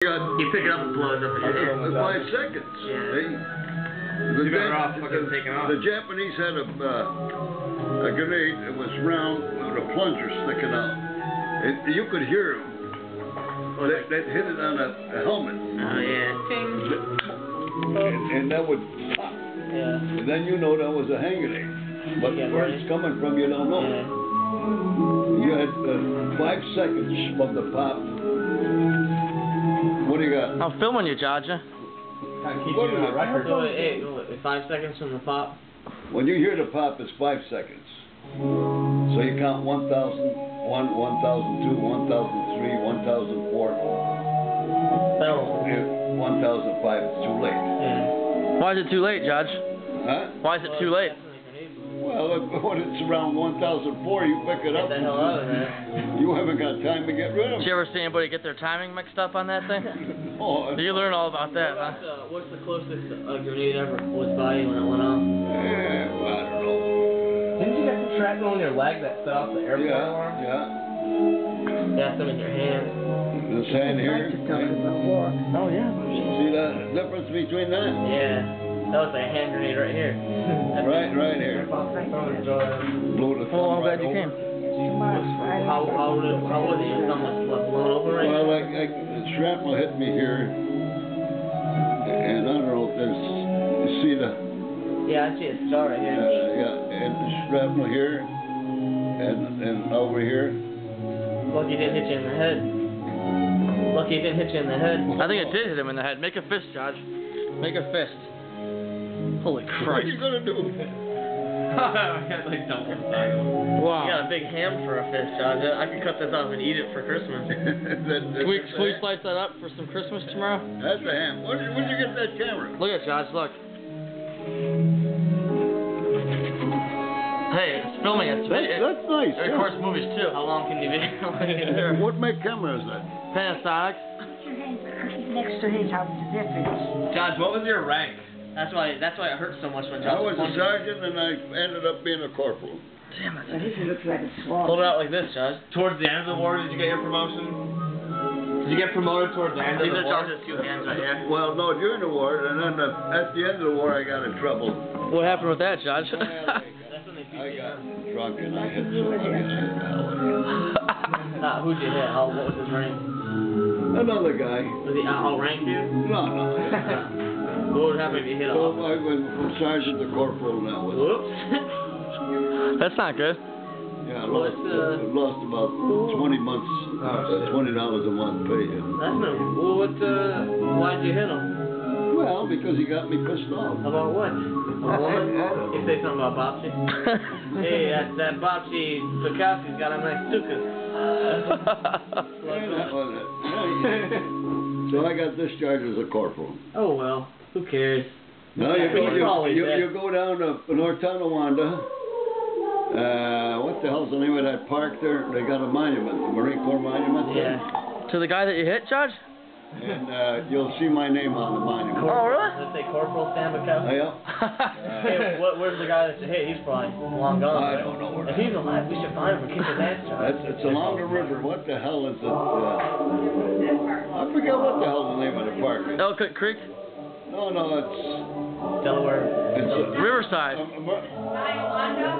You pick it up and blow it up again. In 5 seconds. Yeah. The Japanese had a grenade that was round with a plunger sticking out. You could hear them. They'd hit it on a helmet. Oh, yeah. And that would pop. Yeah. And then you know that was a hand grenade. But where it's coming from, you don't know. Yeah. You had 5 seconds from the pop. What do you got? I'm filming you, Georgia. What is it? Record. So, 5 seconds from the pop. When you hear the pop, it's 5 seconds. So you count 1,001, 1,002, 1,003, 1,004, 1,005. It's too late. Yeah. Why is it too late, Judge? Huh? Why is it too late? Well, when it's around 1,004, you pick it up. Get the hell out of there. You haven't got time to get rid of Did it. you ever see anybody get their timing mixed up on that thing? Oh, You learn all about that, huh? What's the closest a grenade ever was by you when it went off? yeah, well, I don't know. Didn't you get some shrapnel in your leg that set off the airport alarm? Yeah. Got some in your hand. This hand here. Oh, yeah. See the difference between that? Yeah. That was like a hand grenade right here. Right here. Blew the Well, I'm glad you over. came. How was it? Your thumb was blown over right Well, the shrapnel hit me here, and I don't know if there's, you see the, Yeah, I see a star right here. and the shrapnel here, and over here. Lucky it didn't hit you in the head. Lucky it didn't hit you in the head. I think it did hit him in the head. Make a fist, Judge. Make a fist. Holy What are Christ. you gonna do? I got like double size. You Wow. got a big ham for a fist, Josh. I could cut this off and eat it for Christmas. Can we slice that up for some Christmas tomorrow? That's a ham. Where'd you get that camera? Look at it, Judge. Look. Hey, it's filming it. That's nice. It records movies too. How long can you be? What make camera is that? Panasonic. Next to his house, the difference. Josh, what was your rank? That's why it hurts so much when Josh I was a punches. sergeant, and I ended up being a corporal. Damn it. But his looks like a swamp. Hold it out like this, Josh. Towards the end of the war, did you get your promotion? Did you get promoted towards the end of These the are war? Josh's 2 hands right here. Well, no, during the war, and then at the end of the war, I got in trouble. What happened with that, Judge? That's when they beat I you. got drunk and I hit somebody. Who'd you hit? What was his rank? Another guy. Was he outrank you? No. What would happen if you hit So off? I went from sergeant to corporal, and that was. Whoops. That's not good. Yeah, I Well, lost about 20 months, $20 a month pay. That's no. Well, why'd you hit him? Well, because he got me pissed off. About what? A woman? You say something about Bobsy? Hey, that Bobsy Beczkowski's got a nice tuchus. Yeah, that was it. So I got discharged as a corporal. Oh well, who cares? Now Yeah, you go down to North Tonawanda. What the hell's the name of that park there? They got a monument, the Marine Corps monument. Yeah. To the guy that you hit, Judge? And you'll see my name on the monument. Oh, really? Let's say Corporal Stan Beczkowski. Yeah. Hey, where's the guy that you hit? He's probably long gone. I right? don't know where If that he's alive, we should find him and kick his ass, John. It's along the river. What the hell is it? I forget what the hell's the name of the park is. Ellicott Creek? No, it's Delaware. Riverside.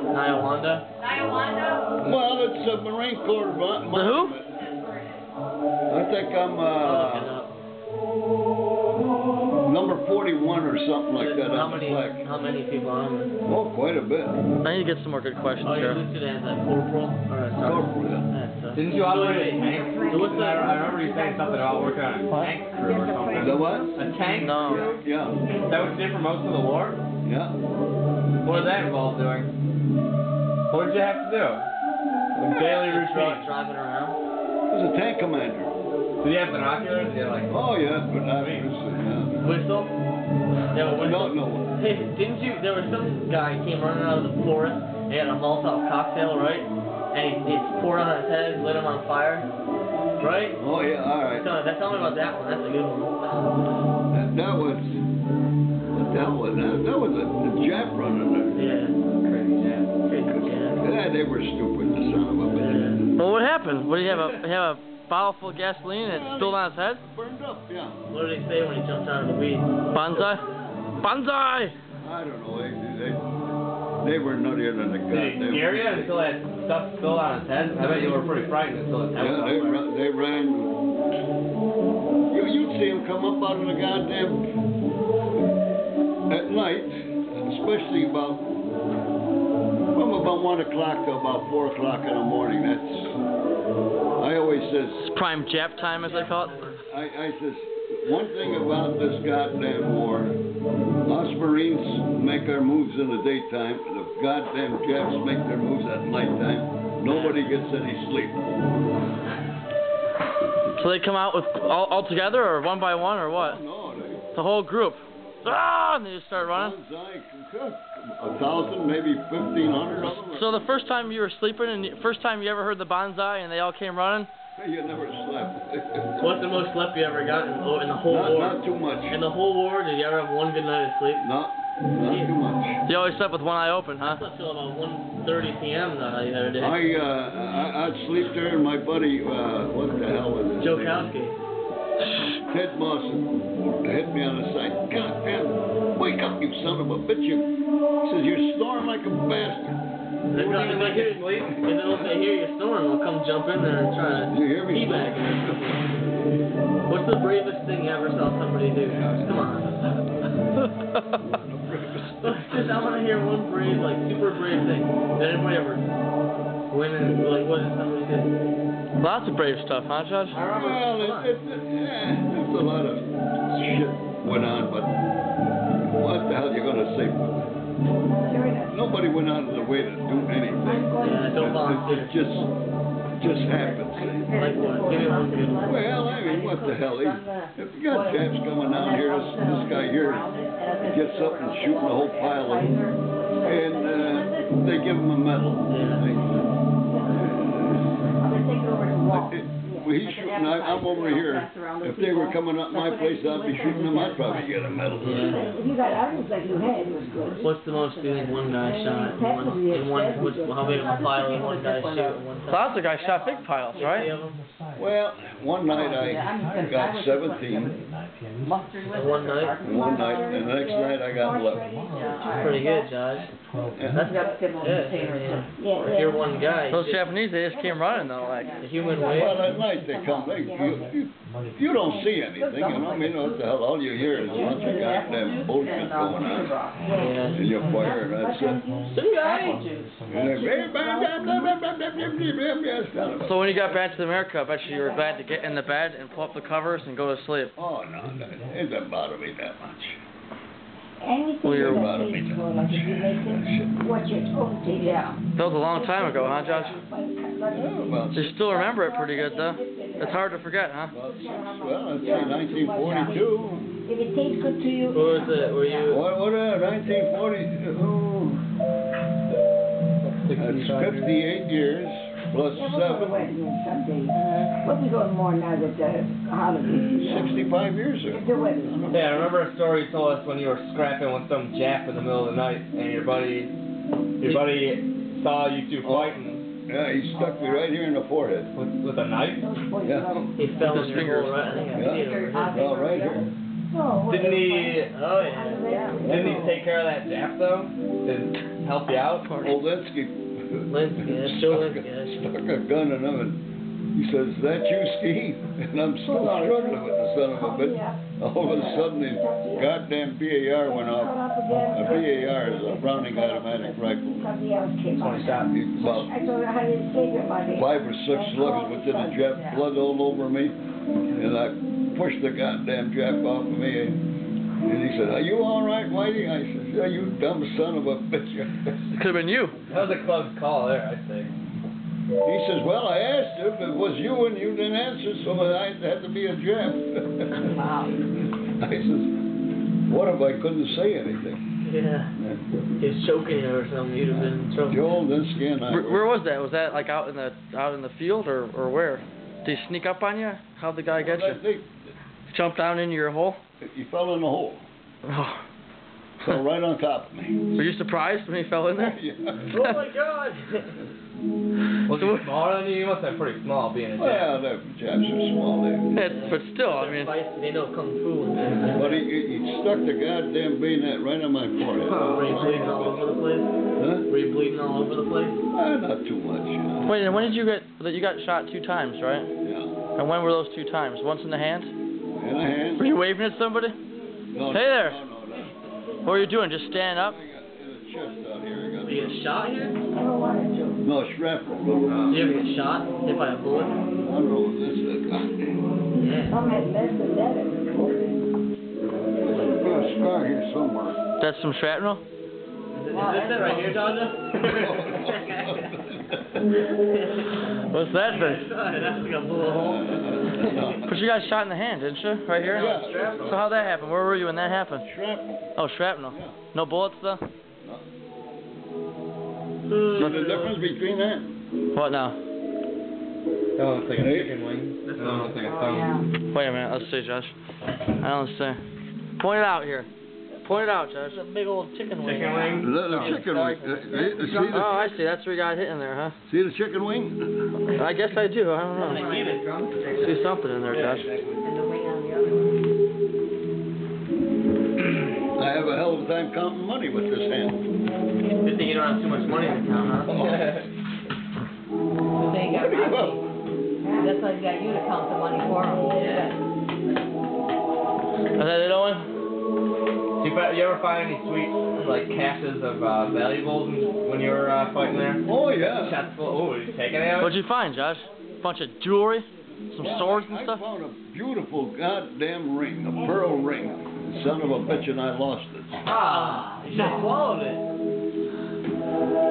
Niawanda? Well, it's a Marine Corps monument. The who? I think I'm number 41 or something like that on the flag. How many people are on there? Oh, quite a bit. I need to get some more good questions Oh, you're here. listed as a corporal or a sergeant? Corporal, yeah. Didn't you operate a tank? So what's that? I remember you saying something about working on a tank crew or something. The what? A tank? No. Yeah. That was it for most of the war? Yeah. What was that involved doing? What did you have to do? A daily routine. Driving around? I was a tank commander. Did you have binoculars? Did you like... Oh, yeah, but not Whistle? Yeah, but whistle. No. Hey, didn't you? There was some guy who came running out of the forest and he had a Molotov cocktail, right? And he poured on his head, lit him on fire, right? Oh, yeah, all right. Tell me about that one. That's a good one. That was... What the hell was that? That was a Jap running there. Yeah. Crazy jam. Crazy jam. Yeah, they were stupid, the son of a bitch. Well, what happened? What do you have a bottle full of gasoline and it spilled on his head? Burned up, yeah. What did he say when he jumped out of the weed? Banzai? Banzai! I don't know. They were nuttier than the Did goddamn. he scare you until that stuff spilled on his head? I bet you were pretty frightened until his head was Yeah, on fire. they ran. You'd see them come up out of the goddamn at night, especially from about 1 o'clock to about 4 o'clock in the morning. I always says. It's prime Jap time, as they call it. I says one thing about this goddamn war. Us Marines make our moves in the daytime. The goddamn Japs make their moves at nighttime. Nobody gets any sleep. So they come out with all together, or one by one, or what? No, The whole group. Ah! And they just start running. 1,000, maybe 1,500 of them. So the first time you were sleeping, and first time you ever heard the banzai, and they all came running. You never slept. What's the most sleep you ever got in the whole war? Not too much. In the whole war, did you ever have one good night of sleep? Not too much. You always slept with one eye open, huh? I slept till about 1:30 p.m. the other day. I'd sleep there, and my buddy, what the hell was it? Jokowski. Ted Moss hit me on the side. God damn, wake up, you son of a bitch. He says, you're snoring like a bastard. If they hear you snoring, they'll come jump in there and try to You hear me? teabag you or something. What's the bravest thing you ever saw somebody do? Come on. I want to hear one brave, like super brave thing that anybody ever went and like what did somebody do? Lots of brave stuff, huh, Judge? Well, there's a lot of shit went on, but what the hell are you going to say? Nobody went out of the way to do anything. Yeah, don't volunteer. It just happens. Like what? Give me one good one. Well, I mean, what the hell? If you got Japs coming down here, this guy here gets up and shooting a whole pile of them, and they give him a medal. He's shooting, I'm over here. If they were coming up my place, I'd be shooting them. I'd probably get a medal. If you got arms like you had, it was good. What's the most you think one guy shot in one how big of a pile did one guy shoot at one time? Lots of guys shot big piles, right? Well, one night I got 17. One night? One night, and the next night I got 11. Pretty good, Josh. That's good. Yeah, if you're one guy. Those Japanese, they just came running though, like. The human weight. Well, at night they come. You don't see anything, you know. I mean, what the hell? All you hear is a bunch of goddamn bullshit going on. Yeah. And you fire, and that's it. So when you got back to America, I bet you were glad to get in the bed and pull up the covers and go to sleep. Oh, no, it doesn't bother me that much. Anything Weird. that takes for like if you make it, watch it, yeah. That was a long time ago, huh, Josh? Well, So you still remember it pretty good, though. It's hard to forget, huh? well, I'd say 1942. If it tastes good to you. What was it? Were you? What 1942? That's 58 years plus Yeah, we'll go to 7. wedding someday. We'll be going more now that the holidays. 65 years ago. The wedding. Yeah, I remember a story you told us when you were scrapping with some Jap in the middle of the night, and your buddy saw you two fighting. Yeah, he stuck me right here in the forehead. With a knife? Yeah. He fell With in his your fingers. hole, right? I think I see it over here. Well, right here. No. Didn't he? Oh yeah. Didn't he take care of that Jap though? To help you out? Olinsky. Linsky, that's Joe Linsky. Stuck a gun in him, and he says, "Is that you, Steve?" And I'm still struggling with the son of a bitch. All of a sudden, the goddamn BAR went off. A BAR is a Browning automatic rifle. Somebody else came on. He's about I told her how you save your money. 5 or 6 slugs within a Jap, blood all over me, and I pushed the goddamn Jap off of me. And he said, "Are you all right, Whitey?" I said, "Yeah, you dumb son of a bitch." It could have been you. That was a close call there, I think. He says, "Well, I asked you if it was you, and you didn't answer, so I had to be a Jap." Wow. I says, "What if I couldn't say anything?" Yeah. He's choking you or something. You'd have been in trouble. Joel Linsky and I. Where was that? Was that like out in the field or where? Did he sneak up on you? How'd the guy get you? Jump down into your hole? He fell in the hole. Oh. fell right on top of me. Were you surprised when he fell in there? Yeah. Oh my God! Was he smaller than you? He must have been pretty small being a Jap. Well, the Japs are small, But still, I mean. They know kung fu. And but he stuck the goddamn bayonet right on my forehead. were you bleeding all over the place? Huh? Were you bleeding all over the place? Not too much. Wait, and when did you get? You got shot 2 times, right? Yeah. And when were those 2 times? Once in the hand? In the hand. Were you waving at somebody? No, Hey there. No. What were you doing? Just standing up? I got in the chest out here. Did you get shot here? Never wanted to. No, shrapnel. Did you ever get shot? Hit by a bullet? I don't know what this is. Yeah. Some had less than that in the movie. There's a scar here somewhere. That's some shrapnel? Is this it right here, Dodger? What's that thing? That's like a bullet hole. But you got shot in the hand, didn't you? Right here? Yeah. So how'd that happen? Where were you when that happened? Shrapnel. Oh, shrapnel. Yeah. No bullets though? See the difference between that? What now? That one looks like a chicken wing. That one looks like a thumb. Wait a minute, let's see, Josh. I don't see. Point it out here. Point it out, Josh. It's a big old chicken wing. Chicken wing? Is that the chicken wing? See Oh, I see. That's where you got hit in there, huh? See the chicken wing? I guess I do. I don't know. They eat it, drunk. See something in there, Josh. And the wing on the other one. I have a hell of a time counting money with this hand. Good thing you don't have too much money to count, huh? So they got Rocky. That's why they got you to count the money for them. Yeah. Is that it, Owen? You ever find any sweet, like, caches of valuables when you were fighting there? Oh, yeah. Shots full. Oh, did you take any of it? What'd you find, Josh? Bunch of jewelry? Some swords and stuff? I found a beautiful goddamn ring, a pearl ring. Son of a bitch, and I lost it. Ah, you should have swallowed it.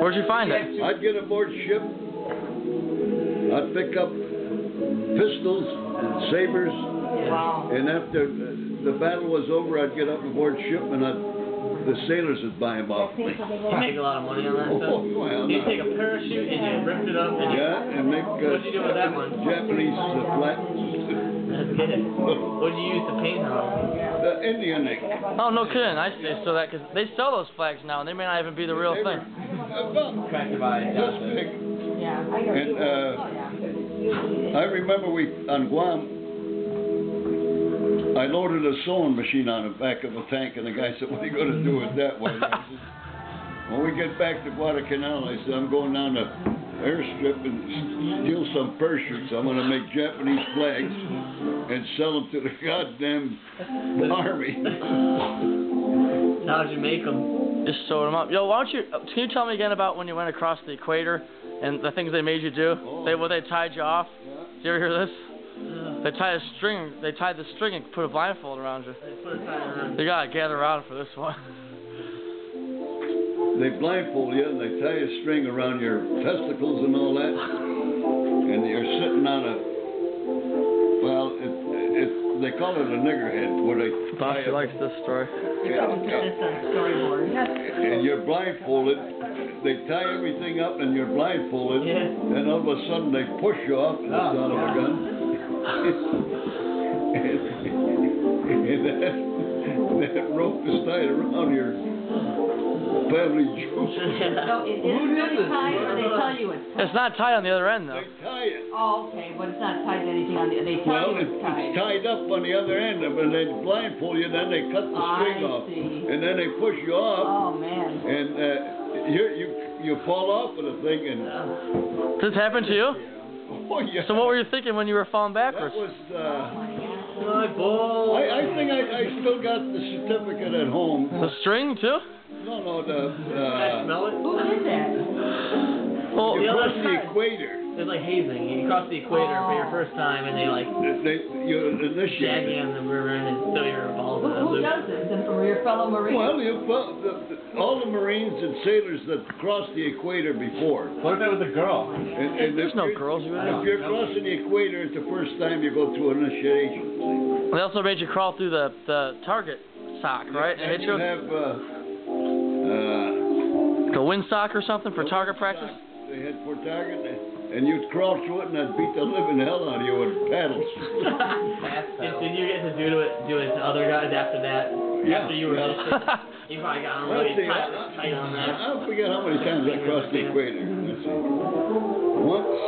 Where'd you find it? I'd get aboard ship. I'd pick up pistols and sabers. Wow. And after the battle was over, I'd get up aboard ship and the sailors would buy them off me. You make a lot of money on that Oh, stuff. well, You no. take a parachute and you ripped it up and you... Yeah, and make What'd you do with that one? Japanese flat. That's good. What'd you use to paint her on? The Indian ink. Oh, no kidding. I see. So that, because they sell those flags now, and they may not even be the real They were thing. about Attracted by it, this Johnson. big. Yeah, I know. And I remember on Guam, I loaded a sewing machine on the back of a tank, and the guy said, "What are you going to do with that?" Well, I said, when we get back to Guadalcanal, I said, "I'm going down the airstrip and steal some parachutes. I'm going to make Japanese flags and sell them to the goddamn army." How'd you make them? Just sewed them up. Yo, why don't you, can you tell me again about when you went across the equator and the things they made you do? Oh. They tied you off? Yeah. Did you ever hear this? They tied the string and put a blindfold around you. They put it around. You gotta gather around for this one. They blindfold you and they tie a string around your testicles and all that, and you're sitting on a, well, they call it a niggerhead, where they tie Bossy likes this story. and you're blindfolded. They tie everything up and you're blindfolded, Yeah. and all of a sudden they push you off the son of a gun. and that rope is tied around your family jewels. So it isn't really tied, or they tell you it's tied? It's not tied on the other end, though. They tie it. Oh, okay, but it's not tied to anything on the, they tell Well, you it's tied. it's tied up on the other end of it, and they blindfold you, then they cut the string I off, see. and then they push you off, Oh, man. and you fall off of the thing, and Did this happen to you? oh yeah. So what were you thinking when you were falling That backwards? was. My ball. I think I still got the certificate at home. The string, too? No, Can I smell it? Who did that? Well, you the cross other the side. equator. It's like hazing. You cross the equator for your first time and they like You shag initiate. you on the river and then throw your balls in the Who loop. does this? Your fellow Marines? Well, all the Marines and sailors that crossed the equator before. What if it was a girl? And There's no girls, you If know. you're crossing the equator, it's the first time you go through initiation. They also made you crawl through the target sock, right? And you have The wind sock or something for target practice? They had for target. and you'd crawl through it, and I'd beat the living hell out of you with paddles. Did you get to do it to other guys after that? Yeah. After you were you probably got on really tight on that. I forget how many times I crossed the equator. Let's see. Once,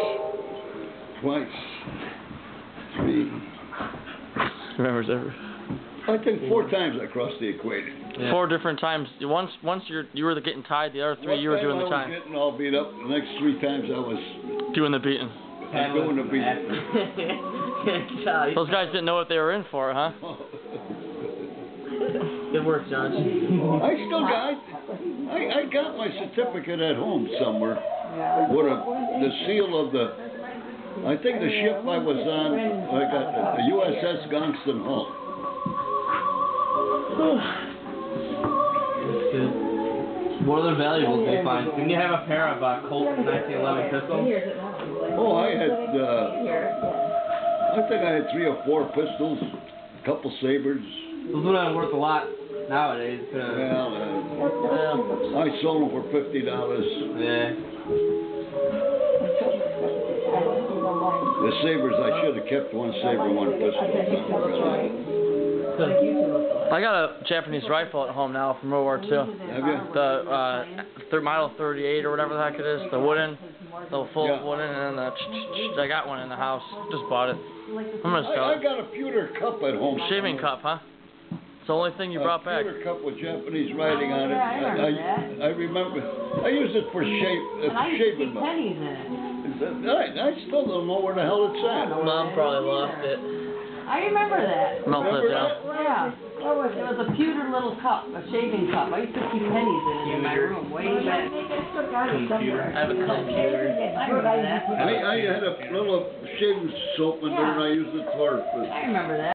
twice, 3. Remembers every. I think 4 times I crossed the equator. Yeah. 4 different times. Once you were getting tied. The other 3 you were doing the time. I was getting all beat up. The next 3 times I was doing the beating. doing the beating. Those guys didn't know what they were in for, huh? Good work, John. I still got. I got my certificate at home somewhere. With the seal of the. I think the ship I was on. I got the USS Gunston Hull. That's good. What other valuables did you find? Didn't you have a pair of Colt 1911 pistols? Oh, I had. I think I had 3 or 4 pistols, a couple sabers. Those would have worth a lot nowadays. Well, I sold them for $50. Yeah. The sabers, I should have kept 1 saber, 1 pistol. I got a Japanese rifle at home now from World War II. Have you? The model 38 or whatever the heck it is, the wooden, the full wooden, and then I got one in the house. Just bought it. I'm gonna sell I it. got a pewter cup at home. Shaving cup, huh? It's the only thing you brought back. A pewter cup with Japanese writing on it. I remember. I used it for shaving. pennies in it. I still don't know where the hell it's at. Mom probably lost it. I remember that. Melted it down. Yeah. It was a pewter little cup, a shaving cup. I used to keep pennies in my room way back. Computer. I have a computer. I remember that. I had a little shaving soap in there, and I used it for. I remember that.